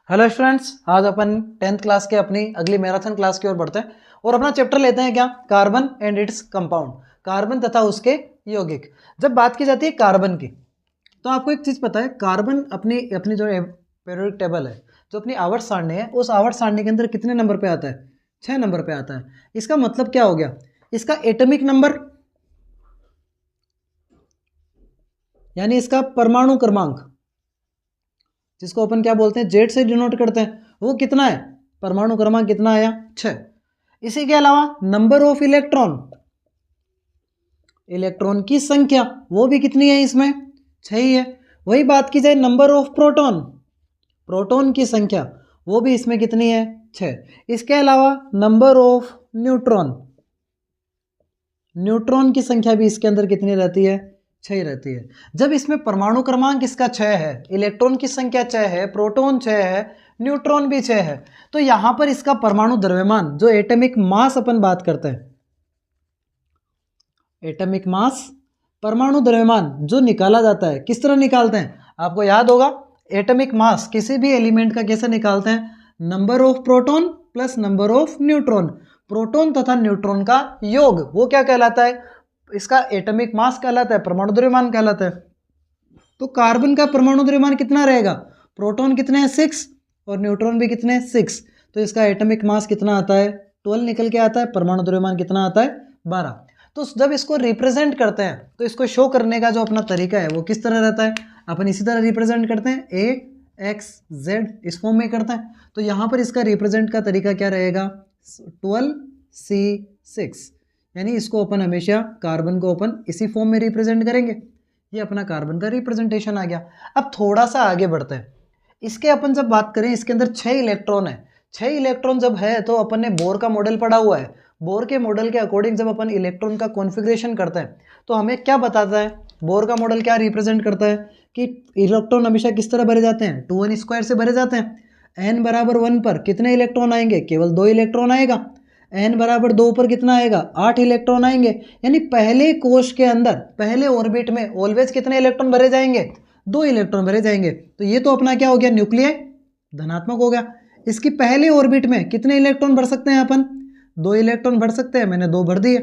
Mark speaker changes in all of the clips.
Speaker 1: Hello students, आज अपन 10th class के अपनी अगली मैराथन क्लास की ओर बढ़ते हैं और अपना चैप्टर लेते हैं क्या, carbon and its compound, carbon तथा उसके यौगिक। जब बात की जाती है कार्बन की, तो आपको एक चीज़ पता है, कार्बन अपनी अपनी जो पीरियोडिक टेबल है, जो अपनी आवर्त सारणी है, उस आवर्त सारणी के अंदर कितने नंबर पे आता है? 6 नंबर पे आता है। इसका मतलब क्या हो गया? इसका एटॉमिक नंबर यानी इसका परमाणु क्रमांक, जिसको अपन क्या बोलते हैं, जेड से डिनोट करते हैं, वो कितना है? परमाणु क्रमांक कितना आया? 6। इसी के अलावा नंबर ऑफ इलेक्ट्रॉन, इलेक्ट्रॉन की संख्या वो भी कितनी है इसमें? 6 ही है। वही बात की जाए नंबर ऑफ प्रोटॉन, प्रोटॉन की संख्या वो भी इसमें कितनी है? 6। इसके अलावा नंबर ऑफ न्यूट्रॉन, न्यूट्रॉन की संख्या भी इसके अंदर कितनी रहती है? 6 ही रहती है। जब इसमें परमाणु क्रमांक इसका 6 है, इलेक्ट्रॉन की संख्या 6 है, प्रोटॉन 6 है, न्यूट्रॉन भी 6 है, तो यहां पर इसका परमाणु द्रव्यमान, जो एटॉमिक मास अपन बात करते हैं, एटॉमिक मास, परमाणु द्रव्यमान जो निकाला जाता है, किस तरह निकालते हैं? आपको याद होगा, एटॉमिक मास किसी भी एलिमेंट का कैसे निकालते हैं? Number of proton plus number of neutron, proton तथा न्यूट्रॉन का योग वो क्या कहलाता है? इसका एटॉमिक मास कहलाता है, परमाणु द्रव्यमान कहलाता है। तो कार्बन का परमाणु द्रव्यमान कितना रहेगा? प्रोटॉन कितने हैं? 6 और न्यूट्रॉन भी कितने हैं? 6। तो इसका एटॉमिक मास कितना आता है? 12 निकल के आता है। परमाणु द्रव्यमान कितना आता है? 12। तो जब इसको रिप्रेजेंट करते हैं, तो इसको शो करने का जो अपना तरीका है वो किस तरह रहता है? अपन इसी तरह रिप्रेजेंट करते हैं, ए एक्स जेड इस फॉर्म में करते हैं। तो यहाँ पर इसका रिप्रेजेंट का तरीका क्या रहेगा? 12C6, यानी इसको अपन हमेशा, कार्बन को अपन इसी फॉर्म में रिप्रेजेंट करेंगे। ये अपना कार्बन का रिप्रेजेंटेशन आ गया। अब थोड़ा सा आगे बढ़ते हैं। इसके अपन जब बात करें, इसके अंदर 6 इलेक्ट्रॉन है। 6 इलेक्ट्रॉन जब है तो अपन ने बोर का मॉडल पढ़ा हुआ है। बोर के मॉडल के अकॉर्डिंग जब अपन इलेक्ट्रॉन का कॉन्फ़िगरेशन करते हैं, तो हमें क्या बताता है? बोर का मॉडल क्या रिप्रेजेंट करता है कि इलेक्ट्रॉन हमेशा किस तरह भरे जाते हैं? 2n स्क्वायर से भरे जाते हैं। n बराबर 1 पर कितने इलेक्ट्रॉन आएंगे? केवल 2 इलेक्ट्रॉन आएगा। n बराबर 2 पर कितना आएगा? 8 इलेक्ट्रॉन आएंगे। यानी पहले कोश के अंदर, पहले ऑर्बिट में ऑलवेज कितने इलेक्ट्रॉन भरे जाएंगे? 2 इलेक्ट्रॉन भरे जाएंगे। तो ये तो अपना क्या हो गया? न्यूक्लियस धनात्मक हो गया। इसकी पहले ऑर्बिट में कितने इलेक्ट्रॉन भर सकते हैं अपन? 2 इलेक्ट्रॉन भर सकते हैं। मैंने 2 भर दिए।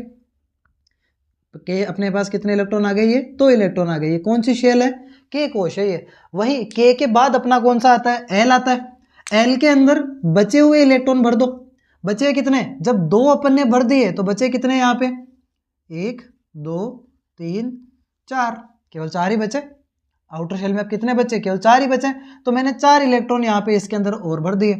Speaker 1: के अपने पास कितने इलेक्ट्रॉन आ गए? ये 2 इलेक्ट्रॉन आ गए। ये कौन सी शेल है? के कोश है ये। वही के के बाद अपना कौन सा आता है? एल आता है। एल के अंदर बचे हुए इलेक्ट्रॉन भर दो। बचे कितने? जब 2 अपन ने भर दिए तो बचे कितने यहाँ पे? 1 2 3 4, केवल 4 ही बचे। आउटर शेल में अब कितने बचे? केवल 4 ही बचे। तो मैंने 4 इलेक्ट्रॉन यहाँ पे इसके अंदर और भर दिए।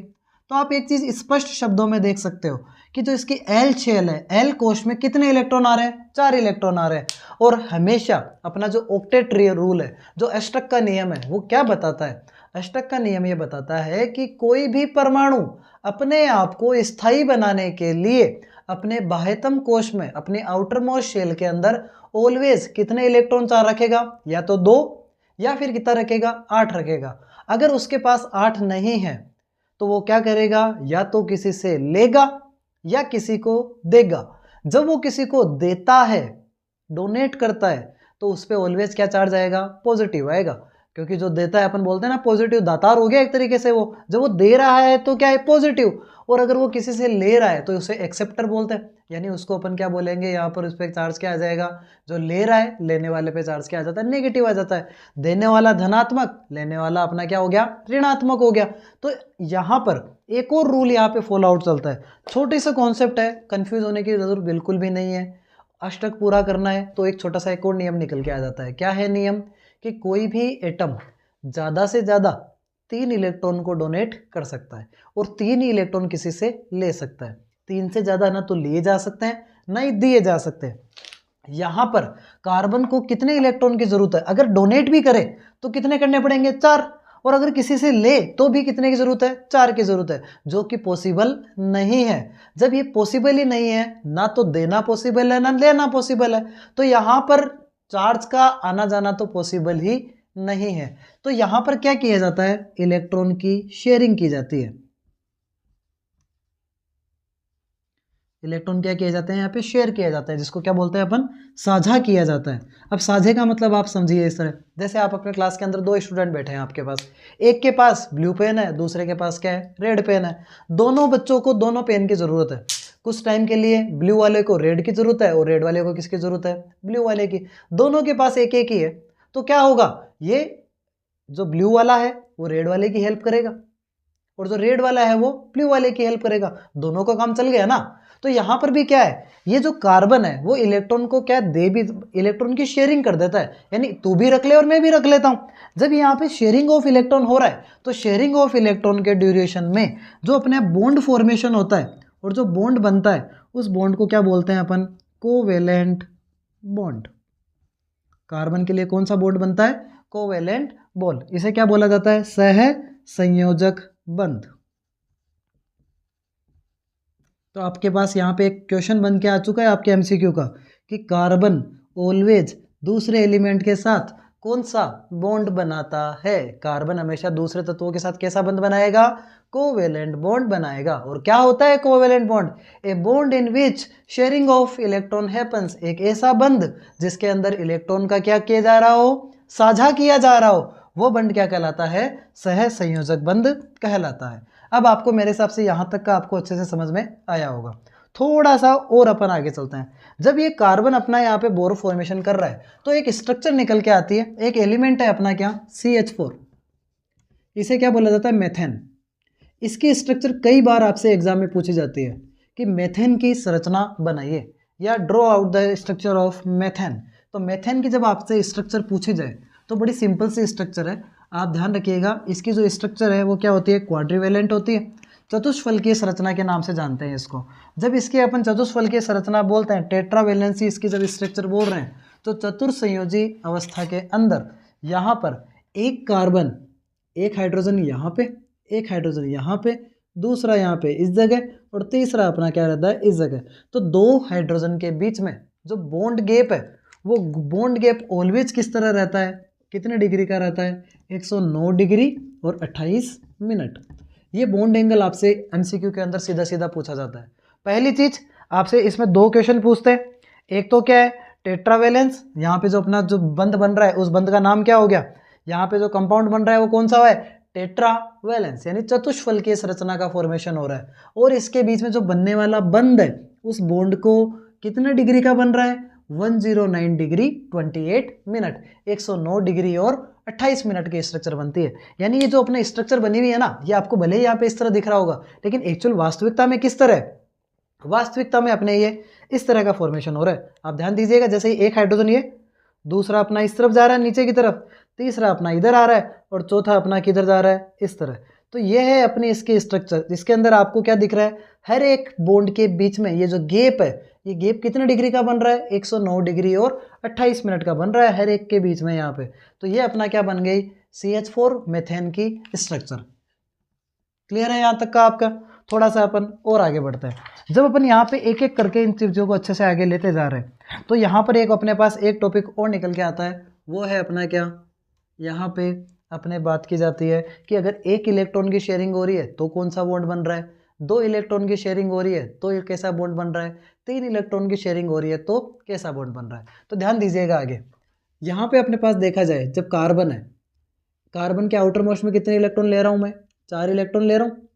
Speaker 1: तो आप एक चीज स्पष्ट शब्दों में देख सकते हो कि जो इसकी एल शेल है, एल कोश में कितने इलेक्ट्रॉन आ रहे हैं? 4 इलेक्ट्रॉन आ रहे हैं। और हमेशा अपना जो ऑक्टेट रूल है, जो अष्टक का नियम है, वो क्या बताता है? अष्टक का नियम ये बताता है कि कोई भी परमाणु अपने आप को स्थायी बनाने के लिए अपने बाह्यतम कोश में, अपने आउटर मोस्ट शेल के अंदर ऑलवेज कितने इलेक्ट्रॉन चार रखेगा? या तो 2 या फिर कितना रखेगा? 8 रखेगा। अगर उसके पास 8 नहीं है तो वो क्या करेगा? या तो किसी से लेगा या किसी को देगा। जब वो किसी को देता है, डोनेट करता है, तो उस पर ऑलवेज क्या चार्ज आएगा? पॉजिटिव आएगा। क्योंकि जो देता है, अपन बोलते हैं ना पॉजिटिव, दातार हो गया एक तरीके से वो। जब वो दे रहा है तो क्या है? पॉजिटिव। और अगर वो किसी से ले रहा है तो उसे एक्सेप्टर बोलते हैं। यानी उसको अपन क्या बोलेंगे यहाँ पर? उस पर चार्ज क्या आ जाएगा? जो ले रहा है, लेने वाले पे चार्ज क्या आ जाता है? नेगेटिव आ जाता है। देने वाला धनात्मक, लेने वाला अपना क्या हो गया? ऋणात्मक हो गया। तो यहाँ पर एक और रूल यहाँ पे फॉलो आउट चलता है। छोटी सा कॉन्सेप्ट है, कंफ्यूज होने की जरूरत बिल्कुल भी नहीं है। अष्टक पूरा करना है तो एक छोटा सा एक और नियम निकल के आ जाता है। क्या है नियम? कि कोई भी एटम ज़्यादा से ज़्यादा 3 इलेक्ट्रॉन को डोनेट कर सकता है और 3 ही इलेक्ट्रॉन किसी से ले सकता है। 3 से ज़्यादा ना तो लिए जा सकते हैं, ना ही दिए जा सकते हैं। यहाँ पर कार्बन को कितने इलेक्ट्रॉन की जरूरत है? अगर डोनेट भी करे तो कितने करने पड़ेंगे? 4। और अगर किसी से ले तो भी कितने की जरूरत है? 4 की जरूरत है, जो कि पॉसिबल नहीं है। जब ये पॉसिबल ही नहीं है, ना तो देना पॉसिबल है ना लेना पॉसिबल है, तो यहाँ पर चार्ज का आना जाना तो पॉसिबल ही नहीं है। तो यहाँ पर क्या किया जाता है? इलेक्ट्रॉन की शेयरिंग की जाती है। इलेक्ट्रॉन क्या किए जाते हैं यहाँ पे, शेयर किया जाता है, जिसको क्या बोलते हैं अपन, साझा किया जाता है। अब साझे का मतलब आप समझिए इस तरह, जैसे आप अपने क्लास के अंदर दो स्टूडेंट बैठे हैं आपके पास, एक के पास ब्लू पेन है, दूसरे के पास क्या है, रेड पेन है। दोनों बच्चों को दोनों पेन की ज़रूरत है। कुछ टाइम के लिए ब्लू वाले को रेड की ज़रूरत है और रेड वाले को किसकी ज़रूरत है, ब्लू वाले की। दोनों के पास एक एक ही है, तो क्या होगा, ये जो ब्लू वाला है वो रेड वाले की हेल्प करेगा और जो रेड वाला है वो ब्लू वाले की हेल्प करेगा, दोनों का काम चल गया ना। तो यहाँ पर भी क्या है, ये जो कार्बन है वो इलेक्ट्रॉन को क्या दे भी, इलेक्ट्रॉन की शेयरिंग कर देता है, यानी तू भी रख ले और मैं भी रख लेता हूँ। जब यहाँ पे शेयरिंग ऑफ इलेक्ट्रॉन हो रहा है तो शेयरिंग ऑफ इलेक्ट्रॉन के ड्यूरेशन में जो अपने बॉन्ड फॉर्मेशन होता है और जो बॉन्ड बनता है उस बॉन्ड को क्या बोलते हैं अपन, कोवेलेंट बॉन्ड। कार्बन के लिए कौन सा बॉन्ड बनता है, कोवेलेंट बॉन्ड। इसे क्या बोला जाता है, सह संयोजक बंध। तो आपके पास यहाँ पे एक क्वेश्चन बन के आ चुका है आपके एमसीक्यू का कि कार्बन ऑलवेज दूसरे एलिमेंट के साथ कौन सा बॉन्ड बनाता है। कार्बन हमेशा दूसरे तत्वों के साथ कैसा बंध बनाएगा, कोवेलेंट बॉन्ड बनाएगा। और क्या होता है covalent bond, a bond in which sharing of electron happens, एक ऐसा बंध जिसके अंदर इलेक्ट्रॉन का क्या किया जा रहा हो, साझा किया जा रहा हो, वो बंध क्या कहलाता है, सह संयोजक बंध कहलाता है। अब आपको मेरे हिसाब से यहाँ तक का आपको अच्छे से समझ में आया होगा। थोड़ा सा और अपन आगे चलते हैं। जब ये कार्बन अपना यहाँ पे बोरो फॉर्मेशन कर रहा है तो एक स्ट्रक्चर निकल के आती है, एक एलिमेंट है अपना क्या, CH4। इसे क्या बोला जाता है, मेथेन। इसकी स्ट्रक्चर कई बार आपसे एग्जाम में पूछी जाती है कि मेथेन की संरचना बनाइए या draw out the structure of methane. तो मेथेन की जब आपसे स्ट्रक्चर पूछी जाए तो बड़ी सिंपल सी स्ट्रक्चर है, आप ध्यान रखिएगा। इसकी जो स्ट्रक्चर है वो क्या होती है, क्वाड्रिवेलेंट होती है, चतुष्फलकीय संरचना के नाम से जानते हैं इसको। जब इसकी अपन चतुष्फलकीय संरचना बोलते हैं, टेट्रावेलेंसी इसकी जब स्ट्रक्चर बोल रहे हैं, तो चतुर्संयोजी अवस्था के अंदर यहाँ पर एक कार्बन, एक हाइड्रोजन यहाँ पे, एक हाइड्रोजन यहाँ पे, दूसरा यहाँ पे इस जगह और तीसरा अपना क्या रहता है, इस जगह। तो दो हाइड्रोजन के बीच में जो बॉन्ड गैप है वो बॉन्ड गैप ऑलवेज किस तरह रहता है, कितने डिग्री का रहता है, 109 डिग्री और 28 मिनट। ये बॉन्ड एंगल आपसे एमसीक्यू के अंदर सीधा सीधा पूछा जाता है। पहली चीज आपसे इसमें दो क्वेश्चन पूछते हैं, एक तो क्या है, टेट्रावेलेंस। यहाँ पे जो अपना जो बंध बन रहा है उस बंध का नाम क्या हो गया, यहाँ पे जो कंपाउंड बन रहा है वो कौन सा है, टेट्रावेलेंस, यानी चतुष्फलकीय संरचना का फॉर्मेशन हो रहा है। और इसके बीच में जो बनने वाला बंध है उस बॉन्ड को कितने डिग्री का बन रहा है, 109 डिग्री 28 मिनट, 109 डिग्री और 28 मिनट की स्ट्रक्चर बनती है। यानी ये जो अपने स्ट्रक्चर बनी हुई है ना, ये आपको भले ही यहाँ पे इस तरह दिख रहा होगा, लेकिन एक्चुअल वास्तविकता में किस तरह है, वास्तविकता में अपने ये इस तरह का फॉर्मेशन हो रहा है। आप ध्यान दीजिएगा, जैसे ही एक हाइड्रोजन ये, दूसरा अपना इस तरफ जा रहा है नीचे की तरफ, तीसरा अपना इधर आ रहा है और चौथा अपना किधर जा रहा है, इस तरह। तो ये है अपनी इसकी स्ट्रक्चर, जिसके अंदर आपको क्या दिख रहा है, हर एक बॉन्ड के बीच में ये जो गैप है, ये गैप कितने डिग्री का बन रहा है, 109 डिग्री और 28 मिनट का बन रहा है हर एक के बीच में यहाँ पे। तो ये अपना क्या बन गई, CH4 मेथेन की स्ट्रक्चर। क्लियर है यहाँ तक का आपका। थोड़ा सा अपन और आगे बढ़ते हैं। जब अपन यहाँ पे एक एक करके इन चीज़ों को अच्छे से आगे लेते जा रहे हैं तो यहाँ पर एक अपने पास एक टॉपिक और निकल के आता है, वो है अपना क्या, यहाँ पे अपने बात की जाती है कि अगर एक इलेक्ट्रॉन की शेयरिंग हो रही है तो कौन सा बॉन्ड बन रहा है, दो इलेक्ट्रॉन की शेयरिंग हो रही है तो ये कैसा बॉन्ड बन रहा है, तीन इलेक्ट्रॉन की शेयरिंग हो रही है तो कैसा बॉन्ड बन रहा है। तो ध्यान दीजिएगा आगे, यहाँ पे अपने पास देखा जाए जब कार्बन है, कार्बन के आउटर मोस्ट में कितने इलेक्ट्रॉन ले रहा हूँ मैं, 4 इलेक्ट्रॉन ले रहा हूँ।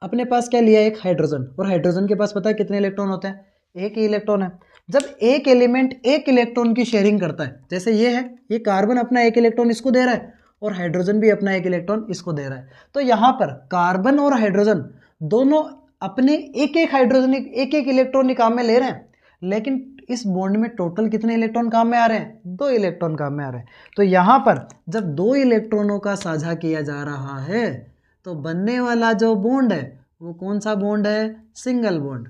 Speaker 1: अपने पास क्या लिया, एक हाइड्रोजन, और हाइड्रोजन के पास पता है कितने इलेक्ट्रॉन होते हैं, एक ही इलेक्ट्रॉन है। जब एक एलिमेंट एक इलेक्ट्रॉन की शेयरिंग करता है, जैसे ये है, ये कार्बन अपना एक इलेक्ट्रॉन इसको दे रहा है और हाइड्रोजन भी अपना एक इलेक्ट्रॉन इसको दे रहा है, तो यहाँ पर कार्बन और हाइड्रोजन दोनों अपने एक एक हाइड्रोजन एक एक इलेक्ट्रॉन काम में ले रहे हैं, लेकिन इस बॉन्ड में टोटल कितने इलेक्ट्रॉन काम में आ रहे हैं, 2 इलेक्ट्रॉन काम में आ रहे हैं। तो यहाँ पर जब 2 इलेक्ट्रॉनों का साझा किया जा रहा है तो बनने वाला जो बॉन्ड है वो कौन सा बॉन्ड है, सिंगल बॉन्ड,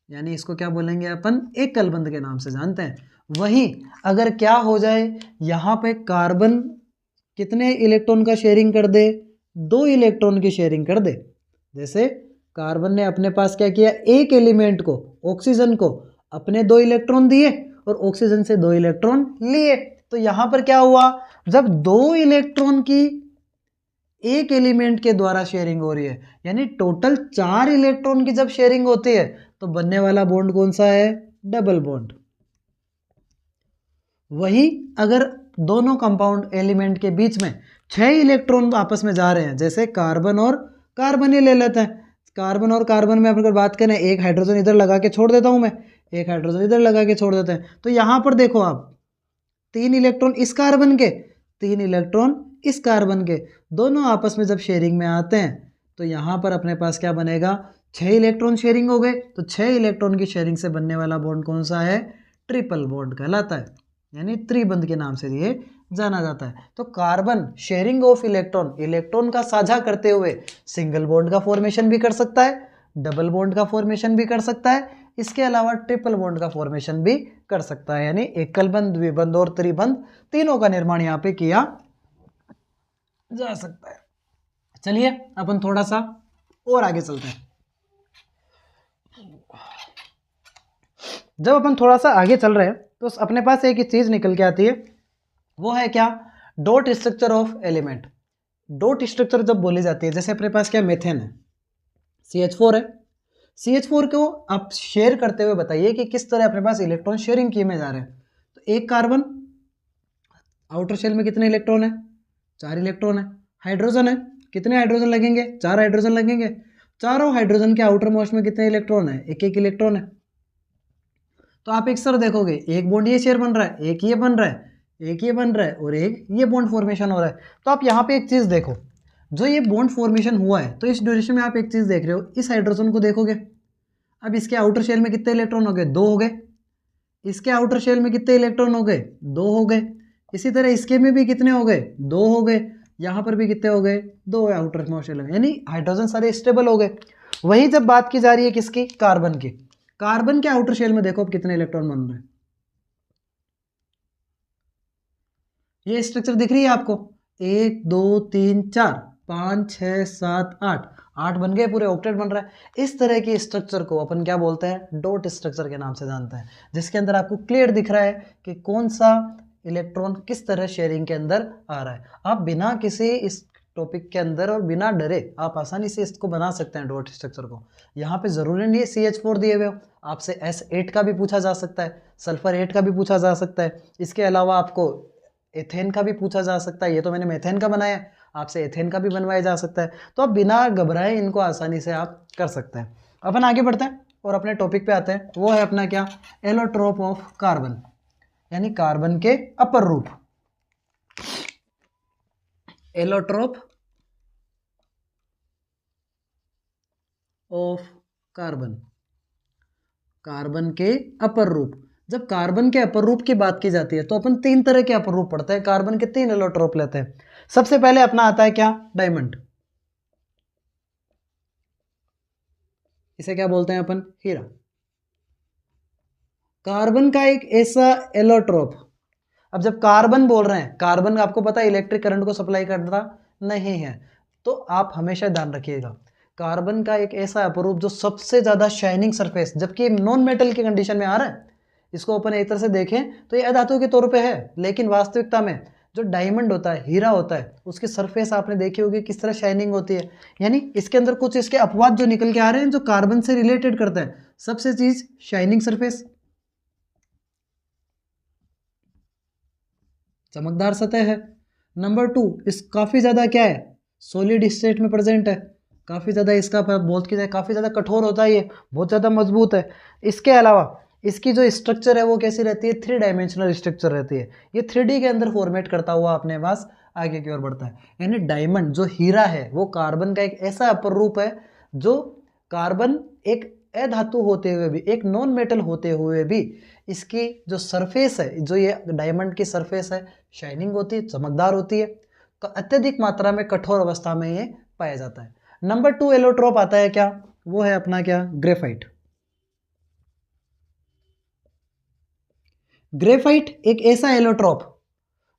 Speaker 1: यानी इसको क्या बोलेंगे अपन, एकल बंध के नाम से जानते हैं। वहीं अगर क्या हो जाए, यहाँ पे कार्बन कितने इलेक्ट्रॉन का शेयरिंग कर दे, 2 इलेक्ट्रॉन की शेयरिंग कर दे। जैसे कार्बन ने अपने पास क्या किया, एक एलिमेंट को, ऑक्सीजन को अपने 2 इलेक्ट्रॉन दिए और ऑक्सीजन से 2 इलेक्ट्रॉन लिए। तो यहाँ पर क्या हुआ, जब 2 इलेक्ट्रॉन की एक एलिमेंट के द्वारा शेयरिंग हो रही है, यानी टोटल 4 इलेक्ट्रॉन की जब शेयरिंग होती है तो बनने वाला बॉन्ड कौन सा है? Double bond. वही अगर दोनों कंपाउंड एलिमेंट के बीच में 6 इलेक्ट्रॉन आपस में जा रहे हैं, जैसे कार्बन और कार्बन ही ले लेते हैं, कार्बन और कार्बन में अगर बात करें, एक हाइड्रोजन इधर लगा के छोड़ देता हूं मैं, एक हाइड्रोजन इधर लगा के छोड़ देते हैं, तो यहां पर देखो आप 3 इलेक्ट्रॉन इस कार्बन के, 3 इलेक्ट्रॉन इस कार्बन के, दोनों आपस में जब शेयरिंग में आते हैं तो यहाँ पर अपने पास क्या बनेगा? 6 इलेक्ट्रॉन शेयरिंग हो गए, तो 6 इलेक्ट्रॉन की शेयरिंग से बनने वाला बॉन्ड कौन सा है? ट्रिपल बॉन्ड कहलाता है, यानी त्रिबंध के नाम से ये जाना जाता है। तो carbon sharing of electron, electron का साझा करते हुए सिंगल बॉन्ड का फॉर्मेशन भी कर सकता है, डबल बॉन्ड का फॉर्मेशन भी कर सकता है, इसके अलावा ट्रिपल बॉन्ड का फॉर्मेशन भी कर सकता है, यानी एकल बंध, द्विबंध और त्रिबंध तीनों का निर्माण यहाँ पे किया जा सकता है। चलिए अपन थोड़ा सा और आगे चलते हैं। जब अपन थोड़ा सा आगे चल रहे हैं तो अपने पास एक ही चीज निकल के आती है, वो है क्या? Dot structure of element. Dot structure जब बोली जाती है, जैसे अपने पास क्या मेथेन है, CH4 है, CH4 को आप शेयर करते हुए बताइए कि किस तरह अपने पास इलेक्ट्रॉन शेयरिंग किए में जा रहे हैं। तो एक कार्बन, आउटर शेल में कितने इलेक्ट्रॉन है? 4 इलेक्ट्रॉन है। हाइड्रोजन है, कितने हाइड्रोजन लगेंगे? 4 हाइड्रोजन लगेंगे। चारों हाइड्रोजन के आउटर मोस्ट में कितने इलेक्ट्रॉन है? एक एक इलेक्ट्रॉन है। तो आप एक सर देखोगे, एक बॉन्ड ये शेयर बन रहा है, एक ये बन रहा है, एक ये बन रहा है और एक ये बॉन्ड फॉर्मेशन हो रहा है। तो आप यहाँ पे एक चीज़ देखो, जो ये बॉन्ड फॉर्मेशन हुआ है, तो इस ड्यूरेशन में आप एक चीज़ देख रहे हो, इस हाइड्रोजन को देखोगे, अब इसके आउटर शेल में कितने इलेक्ट्रॉन हो गए? 2 हो गए। इसके आउटर शेल में कितने इलेक्ट्रॉन हो गए? 2 हो गए। इसी तरह इसके में भी कितने हो गए? 2 हो गए। यहाँ पर भी कितने हो गए? 2 आउटर मोस्ट शेल में, यानी हाइड्रोजन सारे स्टेबल हो गए। वही जब बात की जा रही है किसकी? कार्बन की। कार्बन के आउटर शेल में देखो अब कितने इलेक्ट्रॉन बन रहे हैं। ये स्ट्रक्चर दिख रही है आपको? 1 2 3 4 5 6 7 8, 8 बन गए, पूरे ऑक्टेट बन रहा है। इस तरह की स्ट्रक्चर को अपन क्या बोलते हैं? डॉट स्ट्रक्चर के नाम से जानते हैं, जिसके अंदर आपको क्लियर दिख रहा है कि कौन सा इलेक्ट्रॉन किस तरह शेयरिंग के अंदर आ रहा है। आप बिना किसी इस टॉपिक के अंदर और बिना डरे आप आसानी से इसको बना सकते हैं डॉट स्ट्रक्चर को। यहाँ पे जरूरी नहीं है CH4 दिए हुए हो, आपसे S8 का भी पूछा जा सकता है, सल्फर 8 का भी पूछा जा सकता है, इसके अलावा आपको एथेन का भी पूछा जा सकता है। ये तो मैंने मेथेन का बनाया है, आपसे एथेन का भी बनवाया जा सकता है। तो आप बिना घबराए इनको आसानी से आप कर सकते हैं। अपन आगे बढ़ते हैं और अपने टॉपिक पे आते हैं, वो है अपना क्या? एलोट्रोप ऑफ कार्बन, यानी कार्बन के अपर रूप। एलोट्रोप ऑफ कार्बन, कार्बन के अपर रूप। जब कार्बन के अपर रूप की बात की जाती है तो अपन 3 तरह के अपर रूप पढ़ते हैं, कार्बन के 3 एलोट्रोप लेते हैं। सबसे पहले अपना आता है क्या? डायमंड, इसे क्या बोलते हैं अपन? हीरा। कार्बन का एक ऐसा एलोट्रोप, अब जब कार्बन बोल रहे हैं, कार्बन आपको पता है इलेक्ट्रिक करंट को सप्लाई करता नहीं है, तो आप हमेशा ध्यान रखिएगा कार्बन का एक ऐसा अपरूप जो सबसे ज्यादा शाइनिंग सरफेस, जबकि नॉन मेटल की कंडीशन में आ रहा है, इसको अपन एक तरह से देखें तो ये अधातु के तौर पे है, लेकिन वास्तविकता में जो डायमंड होता है, हीरा होता है, उसकी सरफेस आपने देखी होगी किस तरह शाइनिंग होती है। यानी इसके अंदर कुछ इसके अपवाद जो निकल के आ रहे हैं जो कार्बन से रिलेटेड करते हैं। सबसे चीज शाइनिंग सरफेस, चमकदार सतह है। नंबर 2, इस काफ़ी ज़्यादा क्या है? सॉलिड स्टेट में प्रेजेंट है, काफ़ी ज़्यादा इसका बहुत की जाए काफ़ी ज़्यादा कठोर होता है, ये बहुत ज़्यादा मजबूत है। इसके अलावा इसकी जो स्ट्रक्चर है वो कैसी रहती है? 3 डायमेंशनल स्ट्रक्चर रहती है। ये 3D के अंदर फॉर्मेट करता हुआ अपने पास आगे की ओर बढ़ता है। यानी डायमंड जो हीरा है वो कार्बन का एक ऐसा अपर रूप है जो कार्बन एक अधातु होते हुए भी, एक नॉन मेटल होते हुए भी, इसकी जो सरफेस है, जो ये डायमंड की सरफेस है, शाइनिंग होती है, चमकदार होती है, अत्यधिक मात्रा में कठोर अवस्था में ये पाया जाता है। नंबर 2 एलोट्रोप आता है क्या? वो है अपना क्या? ग्रेफाइट। ग्रेफाइट एक ऐसा एलोट्रोप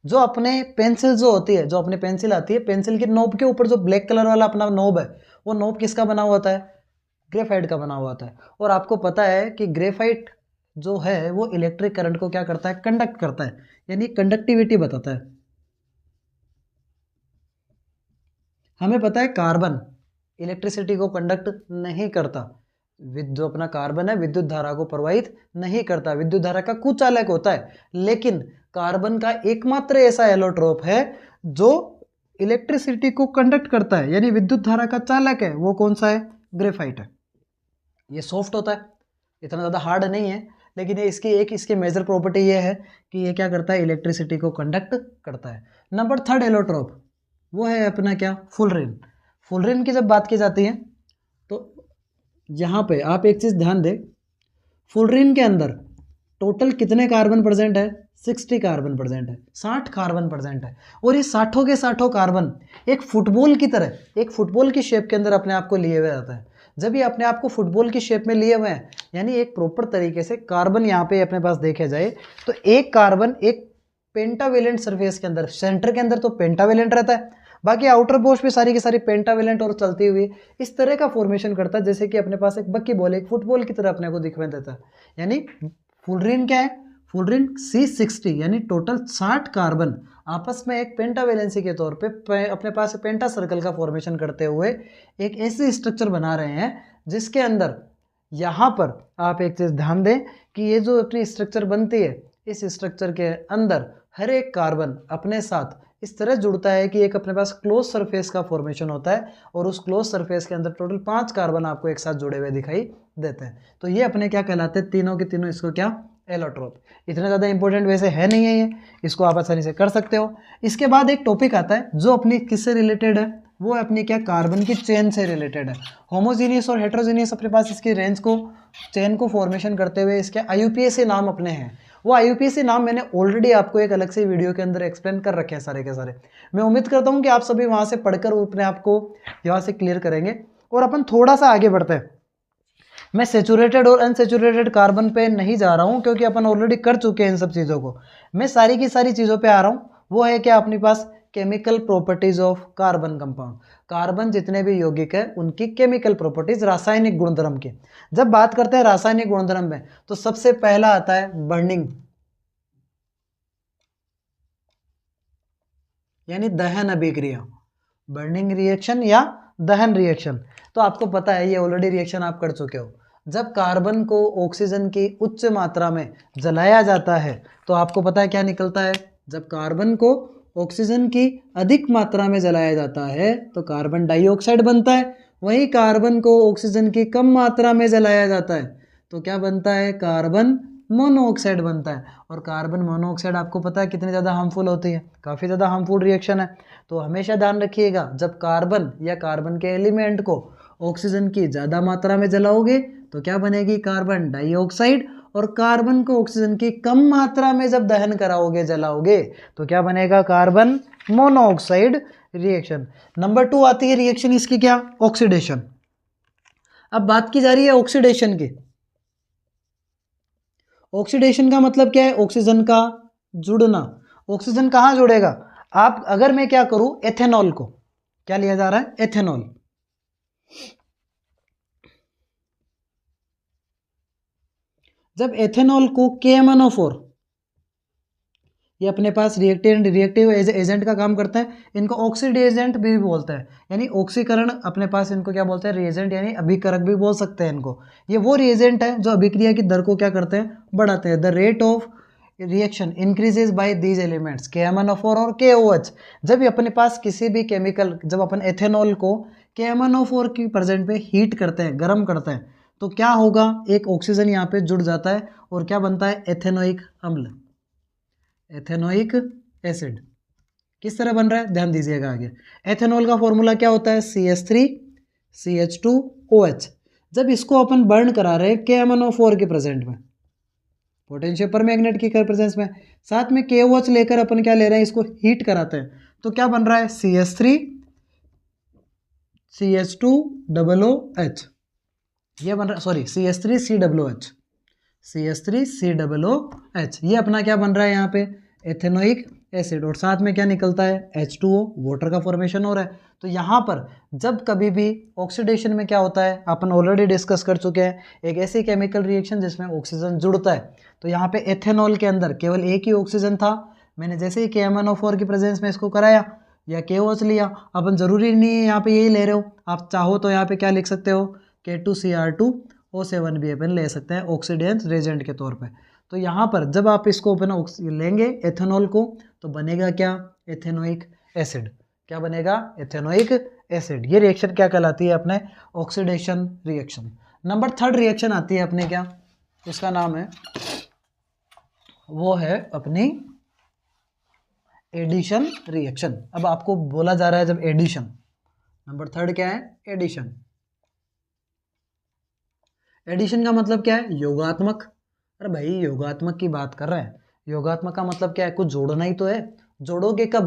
Speaker 1: जो अपने पेंसिल जो होती है, जो अपने पेंसिल आती है, पेंसिल की नोब के ऊपर जो ब्लैक कलर वाला अपना नोब है, वो नोब किसका बना हुआ होता है? ग्रेफाइट का बना हुआ होता है। और आपको पता है कि ग्रेफाइट जो है वो इलेक्ट्रिक करंट को क्या करता है? कंडक्ट करता है, यानी कंडक्टिविटी बताता है। हमें पता है कार्बन इलेक्ट्रिसिटी को कंडक्ट नहीं करता, जो अपना कार्बन है विद्युत धारा को प्रवाहित नहीं करता, विद्युत धारा का कुचालक होता है। लेकिन कार्बन का एकमात्र ऐसा एलोट्रोप है जो इलेक्ट्रिसिटी को कंडक्ट करता है, यानी विद्युत धारा का चालक है। वो कौन सा है? ग्रेफाइट है। ये सॉफ्ट होता है, इतना ज़्यादा हार्ड नहीं है, लेकिन ये इसकी मेजर प्रॉपर्टी ये है कि ये क्या करता है? इलेक्ट्रिसिटी को कंडक्ट करता है। नंबर थर्ड एलोट्रोप वो है अपना क्या? फुलरिन। फुलरिन की जब बात की जाती है तो यहाँ पे आप एक चीज़ ध्यान दें, फुलरिन के अंदर टोटल कितने कार्बन प्रेजेंट है? 60 कार्बन प्रेजेंट है, 60 कार्बन प्रेजेंट है। और ये 60 के 60 कार्बन एक फुटबॉल की तरह, एक फुटबॉल की शेप के अंदर अपने आप को लिए हुए रहता है। जब ये अपने आप को फुटबॉल की शेप में लिए हुए हैं, यानी एक प्रॉपर तरीके से कार्बन यहाँ पे अपने पास देखे जाए तो एक कार्बन एक पेंटावेलेंट सरफेस के अंदर, सेंटर के अंदर तो पेंटावेलेंट रहता है, बाकी आउटर पोर्श पे सारी की सारी पेंटावेलेंट और चलती हुई इस तरह का फॉर्मेशन करता है, जैसे कि अपने पास एक बक्की बॉल, एक फुटबॉल की तरह अपने को दिखने देता है। यानी फुलरिन क्या है? फुलरिन C60, यानी टोटल 60 कार्बन आपस में एक पेंटावेलेंसी के तौर पे अपने पास पेंटा सर्कल का फॉर्मेशन करते हुए एक ऐसी स्ट्रक्चर बना रहे हैं जिसके अंदर यहाँ पर आप एक चीज़ ध्यान दें कि ये जो अपनी स्ट्रक्चर बनती है, इस स्ट्रक्चर के अंदर हर एक कार्बन अपने साथ इस तरह जुड़ता है कि एक अपने पास क्लोज सरफेस का फॉर्मेशन होता है, और उस क्लोज सरफेस के अंदर टोटल 5 कार्बन आपको एक साथ जुड़े हुए दिखाई देते हैं। तो ये अपने क्या कहलाते हैं? तीनों के तीनों इसको क्या? एलोट्रोप। इतना ज़्यादा इंपॉर्टेंट वैसे है नहीं है ये, इसको आप आसानी से कर सकते हो। इसके बाद एक टॉपिक आता है जो अपनी किससे रिलेटेड है? वो अपनी क्या? कार्बन की चेन से रिलेटेड है। होमोजीनियस और हेट्रोजीनियस अपने पास इसकी रेंज को, चेन को फॉर्मेशन करते हुए इसके IUPAC नाम अपने हैं। वो IUPAC नाम मैंने ऑलरेडी आपको एक अलग से वीडियो के अंदर एक्सप्लेन कर रखे हैं सारे के सारे। मैं उम्मीद करता हूँ कि आप सभी वहाँ से पढ़कर अपने आप को यहाँ से क्लियर करेंगे। और अपन थोड़ा सा आगे बढ़ते हैं। मैं सेचुरेटेड और अनसेचुरेटेड कार्बन पे नहीं जा रहा हूँ क्योंकि अपन ऑलरेडी कर चुके हैं इन सब चीज़ों को। मैं सारी की सारी चीज़ों पे आ रहा हूँ। वो है क्या? अपने पास chemical properties of carbon compound. Carbon जितने भी यौगिक है उनकी केमिकल प्रॉपर्टीज, रासायनिक गुणधर्म की। जब बात करते हैं रासायनिक गुणधर्म में तो सबसे पहला आता है बर्निंग, यानी दहन अभिक्रिया, बर्निंग रिएक्शन या दहन रिएक्शन। तो आपको पता है ये ऑलरेडी रिएक्शन आप कर चुके हो। जब कार्बन को ऑक्सीजन की उच्च मात्रा में जलाया जाता है तो आपको पता है क्या निकलता है? जब कार्बन को ऑक्सीजन की अधिक मात्रा में जलाया जाता है तो कार्बन डाइऑक्साइड बनता है। वहीं कार्बन को ऑक्सीजन की कम मात्रा में जलाया जाता है तो क्या बनता है? कार्बन मोनोऑक्साइड बनता है। और कार्बन मोनोऑक्साइड आपको पता है कितनी ज़्यादा हार्मफुल होती है, काफ़ी ज़्यादा हार्मफुल रिएक्शन है। तो हमेशा ध्यान रखिएगा, जब कार्बन या कार्बन के एलिमेंट को ऑक्सीजन की ज़्यादा मात्रा में जलाओगे तो क्या बनेगी? Carbon dioxide. और कार्बन को ऑक्सीजन की कम मात्रा में जब दहन कराओगे, जलाओगे, तो क्या बनेगा? Carbon monoxide reaction. नंबर 2 आती है रिएक्शन इसकी क्या? ऑक्सीडेशन। अब बात की जा रही है ऑक्सीडेशन की। ऑक्सीडेशन का मतलब क्या है? ऑक्सीजन का जुड़ना। ऑक्सीजन कहाँ जुड़ेगा? आप अगर मैं क्या करूं, एथेनॉल को, क्या लिया जा रहा है? एथेनॉल। जब एथेनॉल को KMnO4, ये अपने पास रिएक्टिव एजेंट का काम करता है। इनको ऑक्सीडेजेंट भी बोलते हैं, यानी ऑक्सीकरण अपने पास इनको क्या बोलते हैं? रिएजेंट, यानी अभिकारक भी बोल सकते हैं इनको। ये वो रिएजेंट है जो अभिक्रिया की दर को क्या करते हैं? बढ़ाते हैं। The rate of reaction increases by these elements KMnO4 और KOH। जब ये अपने पास किसी भी केमिकल, जब अपन एथेनॉल को KMnO4 की प्रेजेंट पे हीट करते हैं, गर्म करते हैं, तो क्या होगा? एक ऑक्सीजन यहाँ पे जुड़ जाता है और क्या बनता है? एथेनोइक अम्ल, एथेनोइक एसिड। किस तरह बन रहा है? ध्यान दीजिएगा आगे। एथेनॉल का फॉर्मूला क्या होता है? CH3CH2OH। जब इसको अपन बर्न करा रहे हैं KMnO4 के प्रेजेंट में, पोटेंशियल पर मैग्नेट की प्रेजेंस में, साथ में KOH लेकर अपन क्या ले रहे हैं? इसको हीट कराते हैं, तो क्या बन रहा है? CH3CH2OH। ये बन रहा है, सॉरी, CH3COOH, CH3COOH। ये अपना क्या बन रहा है यहाँ पे? Ethanoic acid. और साथ में क्या निकलता है? H2O, वाटर का फॉर्मेशन हो रहा है। तो यहाँ पर जब कभी भी ऑक्सीडेशन में क्या होता है, अपन ऑलरेडी डिस्कस कर चुके हैं, एक ऐसी केमिकल रिएक्शन जिसमें ऑक्सीजन जुड़ता है। तो यहाँ पे एथेनॉल के अंदर केवल एक ही ऑक्सीजन था। मैंने जैसे ही KMnO4 की प्रेजेंस में इसको कराया, या KOH लिया, अपन ज़रूरी नहीं है यहाँ पे यही ले रहे हो, आप चाहो तो यहाँ पे क्या लिख सकते हो, K2Cr2O7 भी अपन ले सकते हैं ऑक्सीडेंस रेजेंट के तौर पे। तो यहाँ पर जब आप इसको अपन लेंगे एथेनॉल को तो बनेगा क्या, एथेनोइक एसिड। क्या बनेगा, एथेनोइक एसिड। ये रिएक्शन क्या कहलाती है अपने, ऑक्सीडेशन रिएक्शन। नंबर 3 रिएक्शन आती है अपने क्या, उसका नाम है, वो है अपनी एडिशन रिएक्शन। अब आपको बोला जा रहा है जब एडिशन, नंबर 3 क्या है, एडिशन। एडिशन का मतलब क्या है, योगात्मक। अरे भाई योगात्मक की बात कर रहे हैं, योगात्मक का मतलब क्या है, कुछ जोड़ना ही तो है। जोड़ोगे कब,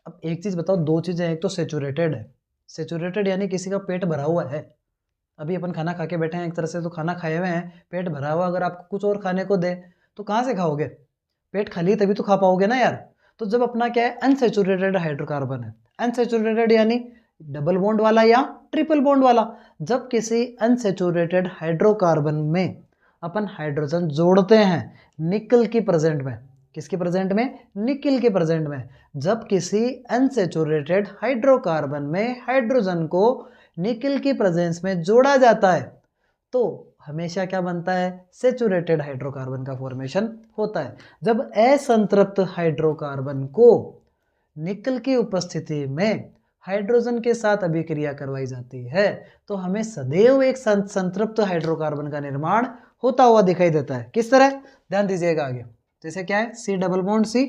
Speaker 1: अब एक चीज बताओ, दो चीजें, एक तो सेचुरेटेड है, सेचुरेटेड यानी किसी का पेट भरा हुआ है। अभी अपन खाना खा के बैठे हैं, एक तरह से तो खाना खाए हुए हैं, पेट भरा हुआ, अगर आपको कुछ और खाने को दे तो कहाँ से खाओगे, पेट खाली तभी तो खा पाओगे ना यार। तो जब अपना क्या है, अनसेचुरेटेड हाइड्रोकार्बन है, अनसेचुरेटेड यानी डबल बॉन्ड वाला या ट्रिपल बॉन्ड वाला, जब किसी अनसेचुरेटेड हाइड्रोकार्बन में अपन हाइड्रोजन जोड़ते हैं निकल की प्रेजेंट में, किसकी प्रेजेंट में, निकल के प्रेजेंट में, जब किसी अनसेचुरेटेड हाइड्रोकार्बन में हाइड्रोजन को निकल की प्रेजेंस में जोड़ा जाता है तो हमेशा क्या बनता है, सेचुरेटेड हाइड्रोकार्बन का फॉर्मेशन होता है। जब असंतृप्त हाइड्रोकार्बन को निकल की उपस्थिति में हाइड्रोजन के साथ अभिक्रिया करवाई जाती है तो हमें सदैव एक संतृप्त हाइड्रोकार्बन का निर्माण होता हुआ दिखाई देता है। किस तरह, ध्यान दीजिएगा आगे, जैसे क्या है, C डबल बॉन्ड C,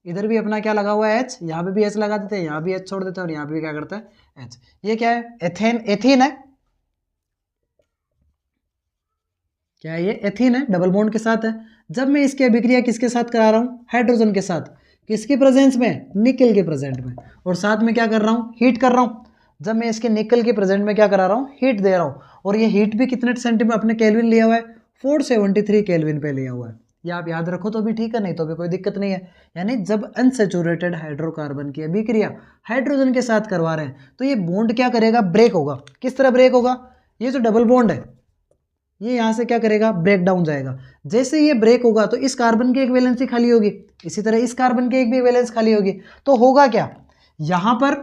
Speaker 1: इधर भी अपना क्या लगा हुआ है H, यहाँ पे भी H लगा देते हैं, यहाँ भी H छोड़ देते हैं और यहाँ पे भी क्या करते हैं H। ये क्या है, एथेन, एथीन है, क्या है ये, एथीन है, डबल बॉन्ड के साथ है। जब मैं इसकी अभिक्रिया किसके साथ करा रहा हूँ, हाइड्रोजन के साथ, किसकी प्रेजेंस में, निकल के प्रेजेंट में, और साथ में क्या कर रहा हूँ, हीट कर रहा हूँ। जब मैं इसके निकल के प्रेजेंट में क्या करा रहा हूँ, हीट दे रहा हूँ, और ये हीट भी कितने सेंटीमीटर अपने केल्विन लिया हुआ है, 473 केल्विन पे लिया हुआ है। ये आप याद रखो तो भी ठीक है, नहीं तो भी कोई दिक्कत नहीं है। यानी जब अनसेचुरेटेड हाइड्रोकार्बन की अभिक्रिया हाइड्रोजन के साथ करवा रहे हैं तो ये बॉन्ड क्या करेगा, ब्रेक होगा। किस तरह ब्रेक होगा, ये जो डबल बॉन्ड है ये यहाँ से क्या करेगा, ब्रेक डाउन जाएगा। जैसे ये ब्रेक होगा तो इस कार्बन की एक वैलेंसी खाली होगी, इसी तरह इस कार्बन की एक भी वैलेंस खाली होगी। तो होगा क्या, यहाँ पर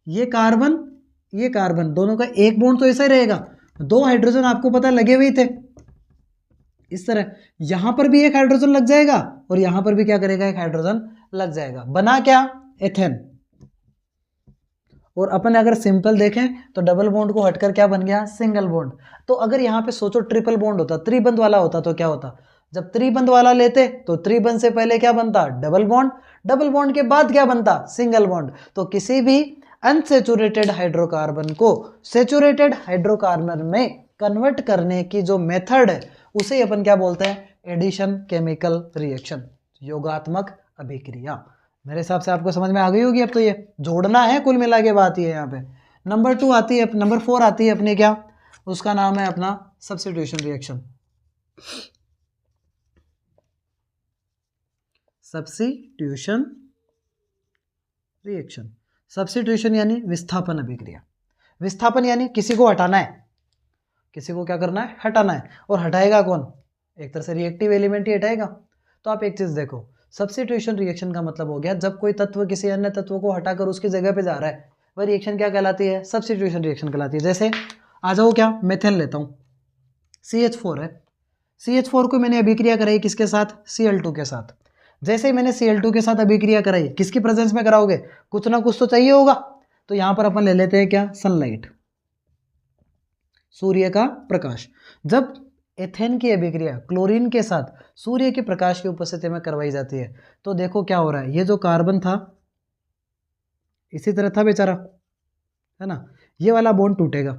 Speaker 1: ये कार्बन दोनों का एक बॉन्ड तो ऐसा ही रहेगा, 2 हाइड्रोजन आपको पता लगे हुए थे, इस तरह यहाँ पर भी एक हाइड्रोजन लग जाएगा और यहाँ पर भी क्या करेगा, एक हाइड्रोजन लग जाएगा। बना क्या, एथेन। और अपन अगर सिंपल देखें तो डबल बॉन्ड को हटकर क्या बन गया, सिंगल बॉन्ड। तो अगर यहाँ पे सोचो ट्रिपल बॉन्ड होता, त्रिबंध वाला होता तो क्या होता, जब त्रिबंध वाला लेते तो त्रिबंध से पहले क्या बनता, डबल बॉन्ड, डबल बॉन्ड के बाद क्या बनता, सिंगल बॉन्ड। तो किसी भी अनसेचुरेटेड हाइड्रोकार्बन को सेचुरेटेड हाइड्रोकार्बन में कन्वर्ट करने की जो मेथड है उसे अपन क्या बोलते हैं, एडिशन केमिकल रिएक्शन, योगात्मक अभिक्रिया। मेरे हिसाब से आपको समझ में आ गई होगी अब तो, ये जोड़ना है कुल मिला के बात ये यहाँ पे। नंबर 4 आती है अपनी क्या, उसका नाम है अपना substitution reaction. Substitution reaction, substitution यानी विस्थापन अभिक्रिया। विस्थापन यानी किसी को हटाना है, किसी को क्या करना है, हटाना है। और हटाएगा कौन, एक तरह से रिएक्टिव एलिमेंट ही हटाएगा। तो आप एक चीज देखो, सब्स्टिट्यूशन रिएक्शन का मतलब हो गया जब कोई तत्व किसी अन्य तत्व को हटाकर उसकी जगह पे जा रहा है, वह रिएक्शन क्या कहलाती है, सब्स्टिट्यूशन रिएक्शन कहलाती है। जैसे आ जाओ क्या, मेथेन लेता हूँ, CH4 है, CH4 को मैंने अभिक्रिया कराई किसके साथ, Cl2 के साथ। जैसे ही मैंने Cl2 के साथ अभिक्रिया कराई, किसकी प्रेजेंस में कराओगे, कुछ ना कुछ तो चाहिए होगा। तो यहां पर अपन ले लेते हैं क्या, सनलाइट, सूर्य का प्रकाश। जब एथेन की अभिक्रिया क्लोरीन के साथ सूर्य के प्रकाश की उपस्थिति में करवाई जाती है तो देखो क्या हो रहा है, ये जो कार्बन था इसी तरह था बेचारा, है ना, ये वाला बॉन्ड टूटेगा,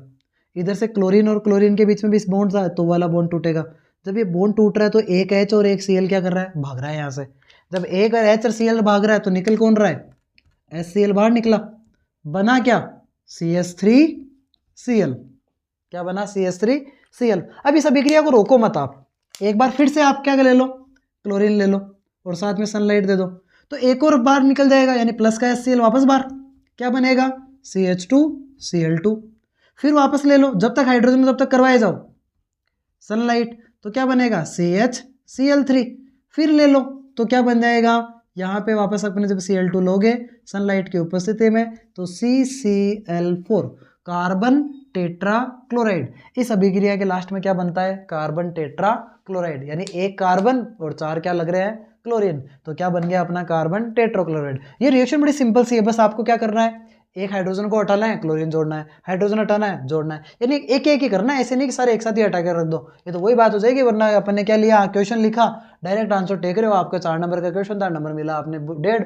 Speaker 1: इधर से क्लोरीन और क्लोरीन के बीच में भी इस बॉन्ड था तो वाला बॉन्ड टूटेगा। जब ये बॉन्ड टूट रहा है तो एक H और एक Cl क्या कर रहा है, भाग रहा है यहाँ से। जब एक H और Cl भाग रहा है तो निकल कौन रहा है, HCl बाहर निकला, बना क्या, CH3Cl। क्या बना, CH3Cl। अब इस अभिक्रिया को रोको मत आप, एक बार फिर से आप क्या ले लो, क्लोरीन ले लो और साथ में सनलाइट दे दो तो एक और बाहर निकल जाएगा, यानी प्लस का HCl वापस बाहर, क्या बनेगा, CH2Cl2। फिर वापस ले लो, जब तक हाइड्रोजन तब तक करवाए जाओ सनलाइट, तो क्या बनेगा, CHCl3। फिर ले लो तो क्या बन जाएगा, यहाँ पे वापस अपने जब Cl2 लोगे सनलाइट की उपस्थिति में तो CCl4 कार्बन टेट्रा क्लोराइड। इस अभिक्रिया के लास्ट में क्या बनता है? कार्बन टेट्रा क्लोराइड, यानी एक कार्बन और 4 क्या लग रहे हैं? क्लोरीन। तो क्या बन गया अपना? Carbon tetrachloride. ये रिएक्शन बड़ी सिंपल सी है, बस आपको क्या करना है, एक हाइड्रोजन को हटाना है, क्लोरीन जोड़ना है, हाइड्रोजन हटाना है, जोड़ना है, यानी एक एक ही करना है, ऐसे नहीं कि सारे एक साथ ही हटा कर रख दो, ये तो वही बात हो जाएगी। वरना अपन ने क्या लिया, क्वेश्चन लिखा, डायरेक्ट आंसर टेक रहे हो, आपका 4 नंबर का क्वेश्चन था, नंबर मिला आपने 1.5,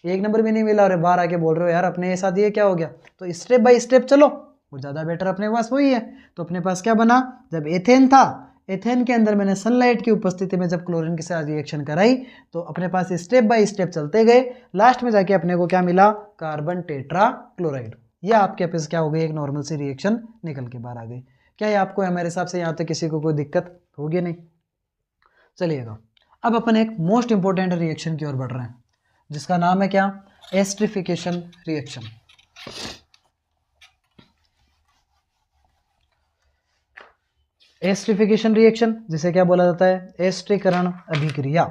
Speaker 1: 1 नंबर भी नहीं मिला और बाहर आके बोल रहे हो यार अपने साथ ये क्या हो गया। तो स्टेप बाय स्टेप चलो, वो ज़्यादा बेटर अपने पास वही है। तो अपने पास क्या बना, जब एथेन था, एथेन के अंदर मैंने सनलाइट की उपस्थिति में जब क्लोरीन के साथ रिएक्शन कराई तो अपने पास स्टेप बाय स्टेप चलते गए, लास्ट में जाके अपने को क्या मिला? Carbon tetra chloride. ये आपके पास क्या हो गई? एक नॉर्मल सी रिएक्शन निकल के बाहर आ गई। क्या है आपको हमारे हिसाब से यहाँ तक किसी को कोई दिक्कत होगी नहीं? चलिएगा, अब अपन एक मोस्ट इंपॉर्टेंट रिएक्शन की ओर बढ़ रहे हैं जिसका नाम है क्या? Esterification reaction. एस्टरिफिकेशन रिएक्शन जिसे क्या बोला जाता है? एस्टरीकरण अभिक्रिया।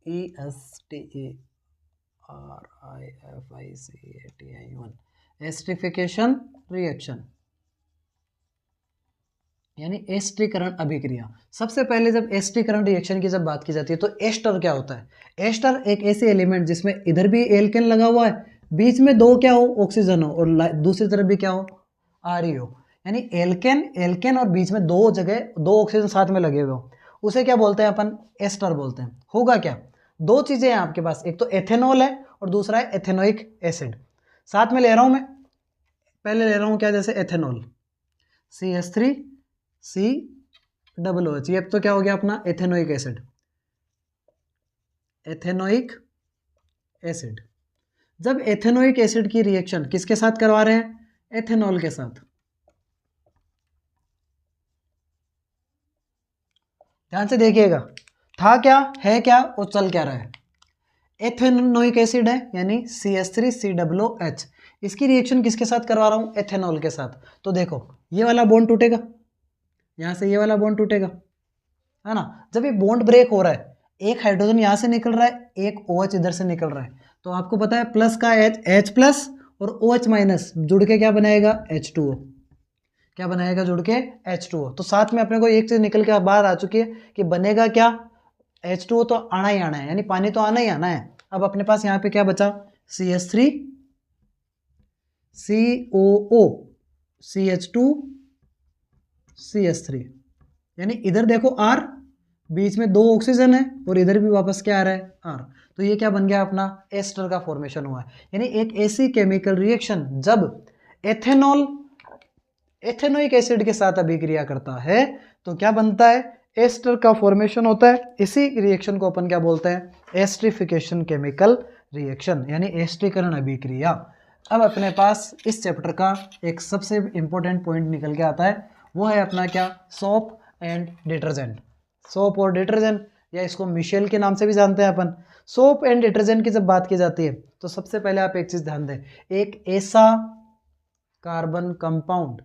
Speaker 1: ESTERIFICATION, एस्टरिफिकेशन रिएक्शन यानी एस्टरीकरण अभिक्रिया। सबसे पहले जब एस्टरीकरण रिएक्शन की जब बात की जाती है तो एस्टर क्या होता है? एस्टर एक ऐसे एलिमेंट जिसमें इधर भी एल्केन लगा हुआ है, बीच में दो क्या हो? ऑक्सीजन हो, और दूसरी तरफ भी क्या हो? आर हो, यानी एल्केन एल्केन और बीच में दो जगह दो ऑक्सीजन साथ में लगे हुए हो, उसे क्या बोलते हैं अपन? एस्टर बोलते हैं। होगा क्या? दो चीजें हैं आपके पास, एक तो एथेनॉल है और दूसरा है एथेनोइक एसिड। साथ में ले रहा हूं मैं, पहले ले रहा हूं क्या? जैसे एथेनॉल CH3COOH, ये अब तो क्या हो गया अपना? Ethanoic acid. एथेनोइक एसिड, जब एथेनोइक एसिड की रिएक्शन किसके साथ करवा रहे हैं? एथेनॉल के साथ। ध्यान से देखिएगा, था क्या, है क्या और चल क्या रहा है? एथेनोइक एसिड है यानी CH3COOH, इसकी रिएक्शन किसके साथ करवा रहा हूं? एथेनॉल के साथ। तो देखो ये वाला बॉन्ड टूटेगा, यहां से ये वाला बॉन्ड टूटेगा, है ना। जब ये बॉन्ड ब्रेक हो रहा है, एक हाइड्रोजन यहां से निकल रहा है, एक OH इधर से निकल रहा है, तो आपको पता है प्लस का H प्लस और OH माइनस जुड़ के क्या बनाएगा? H2O। क्या बनाएगा जुड़ के? H2O। तो साथ में अपने को एक चीज निकल के बाहर आ चुकी है कि बनेगा क्या? H2O तो आना ही आना है, यानी पानी तो आना ही आना है। अब अपने पास यहाँ पे क्या बचा? CH3COO CH2CH3, यानी इधर देखो R, बीच में दो ऑक्सीजन है और इधर भी वापस क्या आ रहा है? R। तो ये क्या बन गया अपना? एस्टर का फॉर्मेशन हुआ है। यानी एक ऐसी केमिकल रिएक्शन जब एथेनॉल एथेनोइक एसिड के साथ अभिक्रिया करता है तो क्या बनता है? एस्टर का फॉर्मेशन होता है। इसी रिएक्शन को अपन क्या बोलते हैं? एस्टरिफिकेशन केमिकल रिएक्शन, यानी एस्टरीकरण अभिक्रिया। अब अपने पास इस चैप्टर का एक सबसे इंपॉर्टेंट पॉइंट निकल के आता है, वो है अपना क्या? Soap and detergent. सोप और डिटर्जेंट, या इसको मिशेल के नाम से भी जानते हैं अपन। सोप एंड डिटर्जेंट की जब बात की जाती है तो सबसे पहले आप एक चीज ध्यान दें, एक ऐसा कार्बन कंपाउंड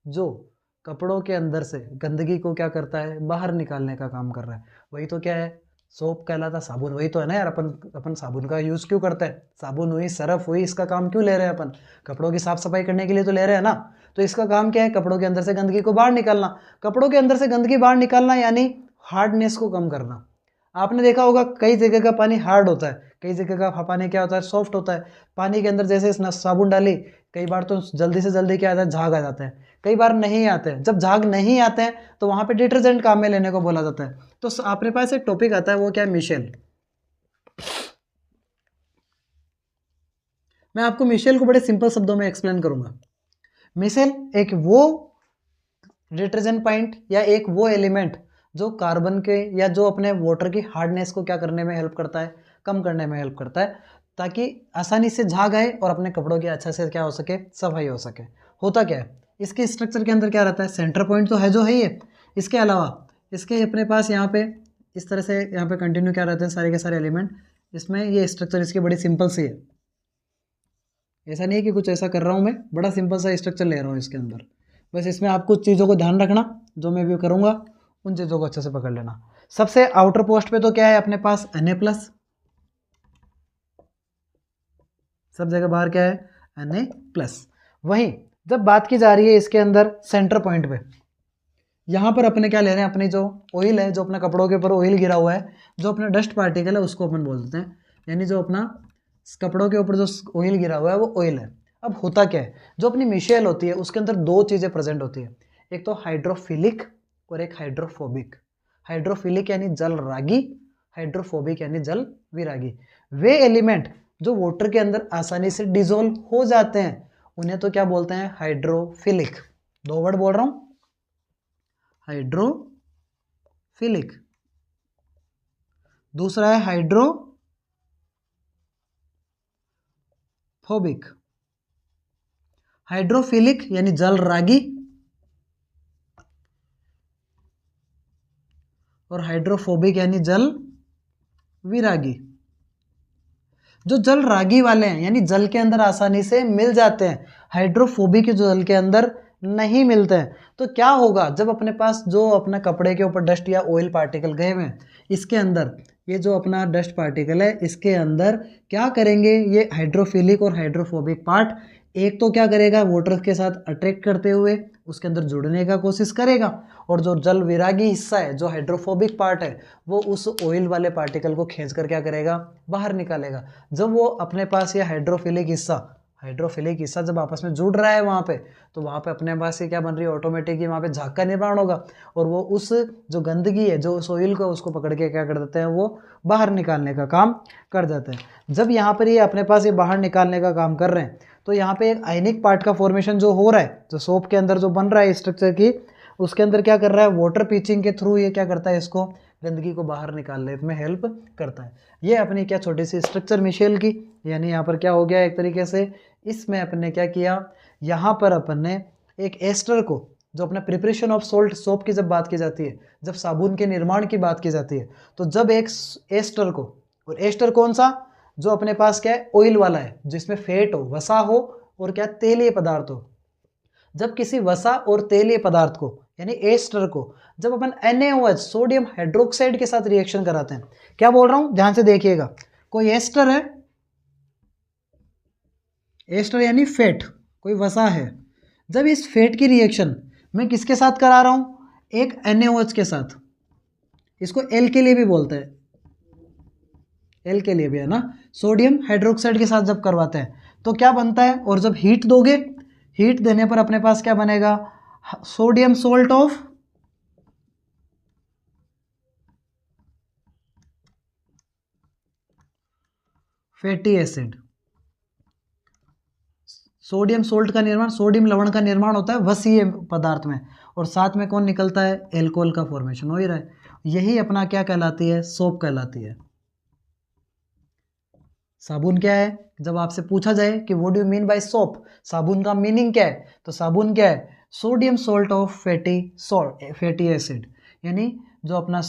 Speaker 1: जो कपड़ों के अंदर से गंदगी को क्या करता है? बाहर निकालने का काम कर रहा है, वही तो क्या है? सोप कहलाता। साबुन वही तो है ना यार। अपन साबुन का यूज क्यों करते हैं? साबुन हुई, सरफ हुई, इसका काम क्यों ले रहे हैं अपन? कपड़ों की साफ सफाई करने के लिए तो ले रहे हैं ना। तो इसका काम क्या है? कपड़ों के अंदर से गंदगी को बाहर निकालना। कपड़ों के अंदर से गंदगी बाहर निकालना यानी हार्डनेस को कम करना। आपने देखा होगा कई जगह का पानी हार्ड होता है, कई जगह का पानी क्या होता है? सॉफ्ट होता है। पानी के अंदर जैसे साबुन डाली, कई बार तो जल्दी से जल्दी क्या आता है? झाग आ जाता है, कई बार नहीं आते हैं। जब झाग नहीं आते हैं तो वहां पे डिटर्जेंट काम में लेने को बोला जाता है। तो अपने पास एक टॉपिक आता है, वो क्या है? मिशेल। मैं आपको मिशेल को बड़े सिंपल शब्दों में एक्सप्लेन करूंगा। मिशेल एक वो डिटर्जेंट पॉइंट या एक वो एलिमेंट जो कार्बन के या जो अपने वाटर की हार्डनेस को क्या करने में हेल्प करता है? कम करने में हेल्प करता है, ताकि आसानी से झाग आए और अपने कपड़ों की अच्छा से क्या हो सके? सफाई हो सके। होता क्या है? इसके स्ट्रक्चर के अंदर क्या रहता है? सेंटर पॉइंट तो है जो है ही है, इसके अलावा इसके अपने पास यहाँ पे इस तरह से यहाँ पे कंटिन्यू क्या रहते हैं? सारे के सारे एलिमेंट। इसमें ये स्ट्रक्चर इसकी बड़ी सिंपल सी है, ऐसा नहीं है कि कुछ ऐसा कर रहा हूँ मैं, बड़ा सिंपल सा स्ट्रक्चर ले रहा हूँ इसके अंदर। बस इसमें आप कुछ चीज़ों को ध्यान रखना, जो मैं भी करूँगा उन चीज़ों को अच्छे से पकड़ लेना। सबसे आउटर पोस्ट पे तो क्या है अपने पास Na+, सब जगह बाहर क्या है Na+। वहीं जब बात की जा रही है इसके अंदर सेंटर पॉइंट पे, यहाँ पर अपने क्या ले रहे हैं, अपनी जो ऑयल है, जो अपना कपड़ों के ऊपर ऑयल गिरा हुआ है, जो अपना डस्ट पार्टिकल है उसको अपन बोल देते हैं, यानी जो अपना कपड़ों के ऊपर जो ऑयल गिरा हुआ है वो ऑयल है। अब होता क्या है, जो अपनी मिशेल होती है उसके अंदर दो चीज़ें प्रेजेंट होती है, एक तो हाइड्रोफिलिक और एक हाइड्रोफोबिक। हाइड्रोफिलिक यानी जल रागी, हाइड्रोफोबिक यानी जल विरागी। वे एलिमेंट जो वाटर के अंदर आसानी से डिजोल्व हो जाते हैं उन्हें तो क्या बोलते हैं, हाइड्रोफिलिक। दो वर्ड बोल रहा हूं, हाइड्रोफिलिक, दूसरा है हाइड्रोफोबिक। हाइड्रोफिलिक यानी जल रागी और हाइड्रोफोबिक यानी जल विरागी। जो जल रागी वाले हैं यानी जल के अंदर आसानी से मिल जाते हैं, हाइड्रोफोबिक जो जल के अंदर नहीं मिलते हैं। तो क्या होगा, जब अपने पास जो अपना कपड़े के ऊपर डस्ट या ऑयल पार्टिकल गए हुए हैं, इसके अंदर ये जो अपना डस्ट पार्टिकल है इसके अंदर क्या करेंगे, ये हाइड्रोफिलिक और हाइड्रोफोबिक पार्ट एक तो क्या करेगा, वाटर के साथ अट्रैक्ट करते हुए उसके अंदर जुड़ने का कोशिश करेगा, और जो जल विरागी हिस्सा है, जो हाइड्रोफोबिक पार्ट है, वो उस ऑयल वाले पार्टिकल को खींच कर क्या करेगा, बाहर निकालेगा। जब वो अपने पास ये हाइड्रोफिलिक हिस्सा जब आपस में जुड़ रहा है वहाँ पे, तो वहाँ पे अपने पास ये क्या बन रही है, ऑटोमेटिक ही वहाँ पे झाग का निर्माण होगा, और वो उस जो गंदगी है, जो उस ऑयल को उसको पकड़ के क्या कर देते हैं, वो बाहर निकालने का काम कर देते हैं। जब यहाँ पर ये अपने पास ये बाहर निकालने का काम कर रहे हैं, तो यहाँ पे एक आयनिक पार्ट का फॉर्मेशन जो हो रहा है, जो सोप के अंदर जो बन रहा है स्ट्रक्चर की, उसके अंदर क्या कर रहा है, वाटर पिचिंग के थ्रू ये क्या करता है, इसको गंदगी को बाहर निकालने में हेल्प करता है। ये अपनी क्या छोटी सी स्ट्रक्चर मिशेल की, यानी यहाँ पर क्या हो गया एक तरीके से, इसमें अपने क्या किया, यहाँ पर अपन ने एक एस्टर को, जो अपना प्रिपरेशन ऑफ सोल्ट सोप की जब बात की जाती है, जब साबुन के निर्माण की बात की जाती है, तो जब एक एस्टर को, और एस्टर कौन सा, जो अपने पास क्या है, ऑयल वाला है, जिसमें फैट हो, वसा हो, और क्या तेलीय पदार्थ हो। जब किसी वसा और तेलीय पदार्थ को यानी एस्टर को जब अपन NaOH सोडियम हाइड्रोक्साइड के साथ रिएक्शन कराते हैं, क्या बोल रहा हूं ध्यान से देखिएगा, कोई एस्टर है, एस्टर यानी फैट, कोई वसा है, जब इस फैट की रिएक्शन मैं किसके साथ करा रहा हूं, एक NaOH के साथ, इसको एल के लिए भी बोलते हैं, एल के लिए भी है ना, सोडियम हाइड्रोक्साइड के साथ जब करवाते हैं तो क्या बनता है, और जब हीट दोगे, हीट देने पर अपने पास क्या बनेगा, sodium salt of fatty acid. Sodium salt का निर्माण, सोडियम लवण का निर्माण होता है वसीय पदार्थ में, और साथ में कौन निकलता है, एल्कोहल का फॉर्मेशन हो ही रहा है। यही अपना क्या कहलाती है, सोप कहलाती है। साबुन क्या है, जब आपसे पूछा जाए कि what do you mean by soap, साबुन का मीनिंग क्या है, तो साबुन क्या है, sodium salt of fatty acid, यानी जो अपना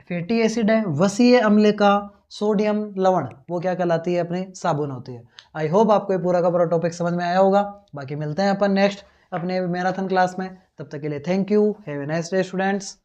Speaker 1: फैटी एसिड है, वसीय अम्ल का सोडियम लवण, वो क्या कहलाती है, अपनी साबुन होती है। आई होप आपको ये पूरा का पूरा टॉपिक समझ में आया होगा। बाकी मिलते हैं अपन नेक्स्ट अपने मैराथन क्लास में, तब तक के लिए thank you, have a nice day students.